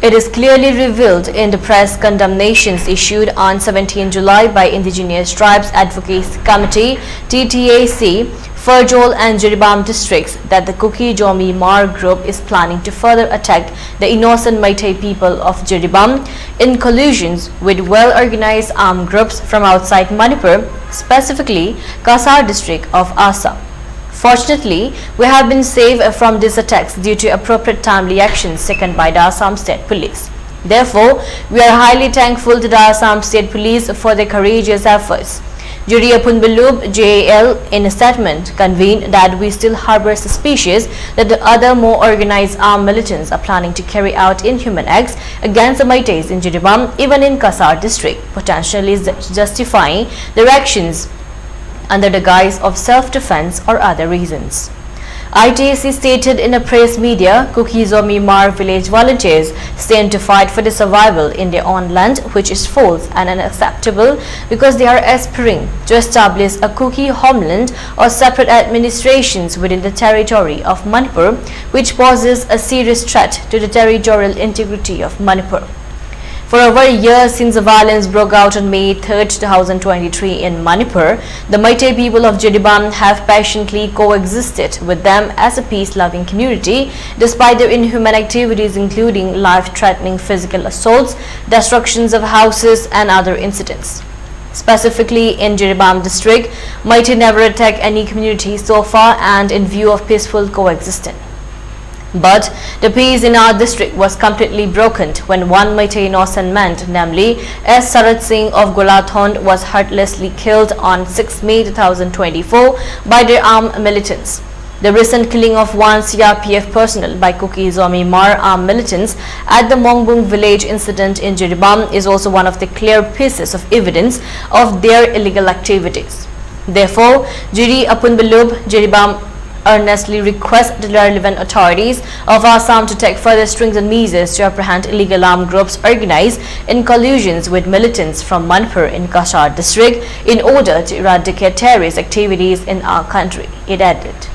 It is clearly revealed in the press condemnations issued on 17 July by Indigenous Tribes Advocacy Committee (TTAC) Furjol and Jiribam districts that the Kuki Jomi Mar group is planning to further attack the innocent Meitei people of Jiribam in collusions with well-organized armed groups from outside Manipur, specifically Kasar district of Assam. Fortunately, we have been saved from these attacks due to appropriate timely actions taken by the Assam State Police. Therefore, we are highly thankful to the Assam State Police for their courageous efforts. Jiri Apunba Lup, JAL, in a statement, convened that we still harbor suspicions that the other more organized armed militants are planning to carry out inhuman acts against the Meiteis in Jiribam, even in Kasar district, potentially justifying their actions under the guise of self-defense or other reasons. ITAC stated in a press media, Kuki Jomi Mar village volunteers stand to fight for the survival in their own land, which is false and unacceptable because they are aspiring to establish a Kuki homeland or separate administrations within the territory of Manipur, which poses a serious threat to the territorial integrity of Manipur. For over a year since the violence broke out on May 3, 2023 in Manipur, the Meitei people of Jiribam have patiently coexisted with them as a peace-loving community despite their inhuman activities including life-threatening physical assaults, destructions of houses and other incidents. Specifically in Jiribam district, Meitei never attacked any community so far and in view of peaceful coexistence. But the peace in our district was completely broken when one Meitei innocent man, namely S. Sarat Singh of Golathond, was heartlessly killed on 6 May 2024 by their armed militants. The recent killing of one CRPF personnel by Kuki Jomi Mar armed militants at the Mongbung village incident in Jiribam is also one of the clear pieces of evidence of their illegal activities. Therefore, Jiri Apunba Lup, Jiribam earnestly request the relevant authorities of Assam to take further stringent measures to apprehend illegal armed groups organized in collusions with militants from Manipur in Kasar district in order to eradicate terrorist activities in our country, it added.